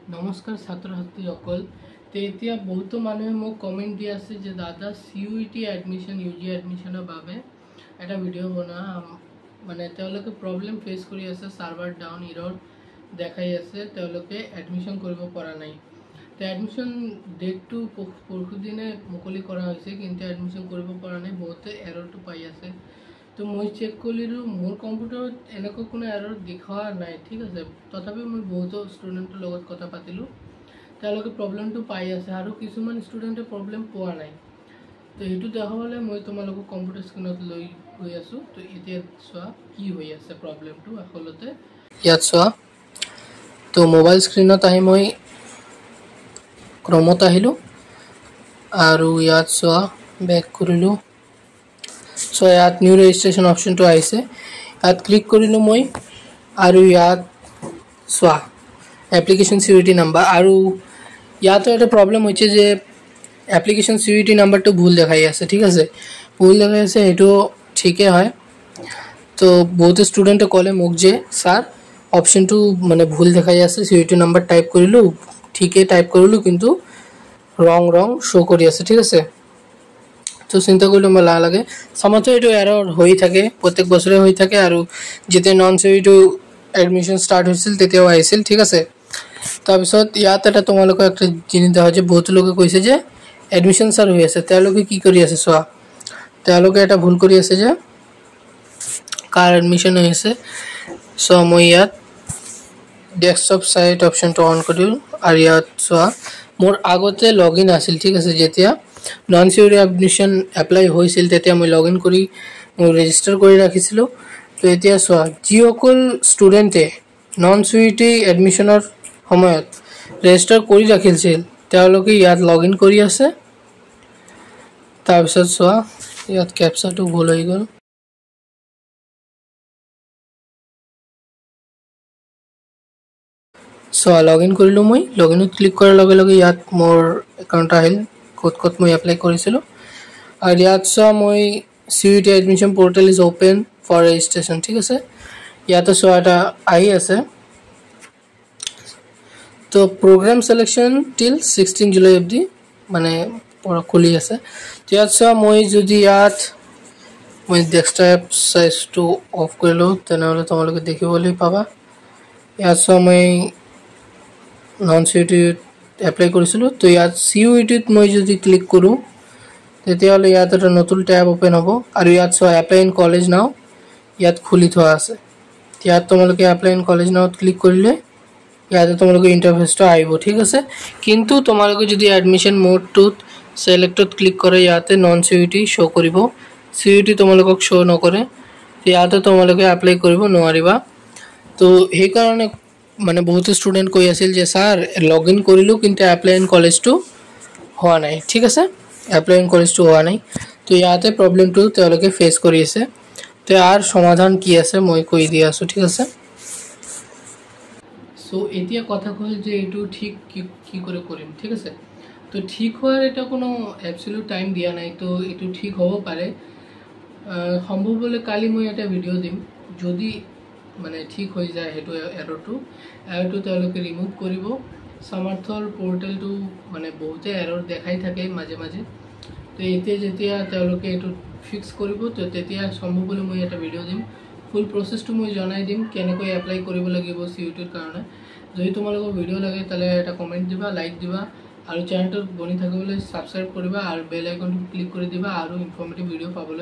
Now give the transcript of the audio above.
নমস্কাৰ ছাত্ৰ ছাত্ৰীসকল এতিয়া বহুত মানুহে মোক কমেন্ট দি আছে যে দাদা সিইউটি এডমিশন ইউজি এডমিশনৰ বাবে এটা ভিডিও বনা মানে তেওঁলোকে প্ৰবলেম ফেস কৰি আছে সাৰ্ভাৰ ডাউন এৰৰ দেখাই আছে তেওঁলোকে এডমিশন কৰিব পৰা নাই তে এডমিশন ডেটটো পৰদিনে মুকলি কৰা হৈছে কিন্তু এডমিশন কৰিব পৰা নাই বহুতে এৰৰটো পাই আছে তো মই চেক কৰিলো মোৰ কম্পিউটাৰত এনেকৈ কোনো এৰৰ দেখা নাই ঠিক আছে তথাপি মই বহুত ষ্টুডেন্টৰ লগত কথা পাতিলো তেওঁলোকে প্ৰবলেমটো পাই আছে আৰু কিছুমান ষ্টুডেন্টে প্ৰবলেম পোৱা নাই তো এটো দেখাবলৈ মই তোমালোকক কম্পিউটাৰ স্ক্ৰিনত লৈ গৈ আছো তো এতিয়া চোৱা কি হৈ আছে প্ৰবলেমটো আসলতে ইয়াত চোৱা তো মোবাইল স্ক্ৰিনত আহি মই ক্ৰমত আহিলো আৰু ইয়াত চোৱা বেক কৰিলো সো ইয়াত নিউ ৰেজিষ্ট্ৰেচন অপশনটো আহিছে ইয়াত ক্লিক কৰিলো মই আৰু ইয়াত সোয়া এপ্লিকেশন সিউৰিটি নাম্বাৰ আৰু ইয়াত এটা প্ৰবলেম হৈছে যে এপ্লিকেশন সিউৰিটি নাম্বাৰটো ভুল দেখাই আছে ঠিক আছে ভুল দেখাই আছে এটো ঠিকই হয় তো বহুত ষ্টুডেন্টে কলে মোক যে স্যার অপশনটো মানে ভুল দেখাই আছে সিউৰিটি নাম্বাৰ টাইপ কৰিলো ঠিকই টাইপ কৰিলো কিন্তু ৰং শো কৰি আছে ঠিক আছে তো চিন্তা কৰিলে মই লাগে সমতে এটো এৰৰ হৈ থাকে প্ৰত্যেক বছৰে হৈ থাকে আৰু যেতে নন সিউৰিটি এডমিশন স্টাৰ্ট হৈছিল তেতিয়াও আহিছিল ঠিক আছে তাৰ পিছত ইয়াত এটা তোমালোকক একটা জিনিস দেখা যে বহুত লোকে কৈছে যে এডমিশন স্যার হৈ আছে তেওঁলোকে কি কৰি আছে সোয়া তেওঁলোকে এটা ভুল কৰি আছে যে কাৰ এডমিশন হৈ আছে সো মই ইয়াত ডেস্কটপ সাইট অপশনটো অন কৰিলো আৰু ইয়াত সোয়া মোৰ আগতে লগইন আছিল ঠিক আছে যেতিয়া নন সিউৰিটি এডমিশন এপ্লাই হৈছিল তেতিয়া মই লগইন কৰি ৰেজিস্টাৰ কৰি ৰাখিছিলো তো এতিয়া সোয়া যিসকল ষ্টুডেন্টে নন সিউৰিটি এডমিশনৰ সময়ত ৰেজিস্টাৰ কৰি ৰাখিছিল তেওঁলোকে ইয়াত লগইন কৰি আছে তাৰ পিছত সোয়া ইয়াত ক্যাপচাটো ভুল হৈ গল সোয়া লগইন কৰিলো মই লগইনত ক্লিক কৰাৰ লগে লগে ইয়াত মোৰ একাউন্ট আহিল কত মই এপ্লাই কৰিছিলো আৰু ইয়াত সোয়া মই CUET admission portal is open for registration ঠিক আছে ইয়াতে সোয়া এটা আহি আছে তো program selection till 16 July অবধি মানে পড়া খুলি আছে ইয়াত সোয়া মই যদি ইয়াত মই ডেস্কটপ সাইজটো অফ কৰিলো তেনেহলে তোমালোকে দেখিবলৈ পাবা ইয়াত সোয়া মই নন সিইউটি এপ্লাই কৰিছিলো তো ইয়াত সিইউটিত মই যদি ক্লিক কৰো তেতিয়ালে ইয়াত এটা নতুন ট্যাব ওপেন হ'ব আৰু ইয়াত সোয়া এপ্লাই ইন কলেজ নাও ইয়াত খুলি থোৱা আছে ইয়াত তোমালোকে এপ্লাই ইন কলেজ নাওত ক্লিক কৰিলে ইয়াতে তোমালোকে ইন্টারফেসটো আইবো ঠিক আছে কিন্তু তোমালোকে যদি এডমিশন মোডটোত সিলেক্টত ক্লিক কৰে ইয়াতে নন সিইউটি শো কৰিব সিইউটি তোমালোকক শো নকৰে ইয়াতে তোমালোকে এপ্লাই কৰিব নোৱাৰিবা তো এই কাৰণে মানে বহুত ষ্টুডেন্ট কৈ আছিল যে স্যাৰ লগইন কৰিলো কিন্তু এপ্লাই ইন কলেজটো হোৱা নাই ঠিক আছে এপ্লাই ইন কলেজটো হোৱা নাই তো ইয়াতে প্ৰবলেমটো তেওঁলোকে ফেস কৰি আছে তো আর সমাধান কি আছে মই কৈ দি আছো ঠিক আছে সো এতিয়া কথা কল যে এটো ঠিক কি করে কৰিম ঠিক আছে তো ঠিক হোৱাৰ এটা কোনো অ্যাবসলিউট টাইম দিয়া নাই তো এটো ঠিক হ'ব পাৰে সম্ভৱ হলে কালি মই এটা ভিডিও দিম যদি মানে ঠিক হৈ যায় হেটো এৰৰটো তেওঁলোকে ৰিমুভ কৰিব সামৰ্থৰ পোৰ্টেলটো মানে বহুতে এৰৰ দেখাই থাকে মাজে মাজে তো যেতিয়া তেওঁলোকে এটো ফিক্স কৰিব তো তেতিয়া সম্ভৱ হলে মই এটা ভিডিও দিম ফুল প্ৰসেসটো মই জনাই দিম কেনেকৈ এপ্লাই কৰিব লাগিব সিইউটিৰ কাৰণে যদি তোমালোকৰ ভিডিও লাগে তালে এটা কমেন্ট দিবা লাইক দিবা আৰু চ্যানেলটো বনি থাকিবলৈ সাবস্ক্ৰাইব কৰিবা আৰু বেল আইকনটো ক্লিক কৰি দিবা আৰু ইনফৰমেটিভ ভিডিও পাবলৈ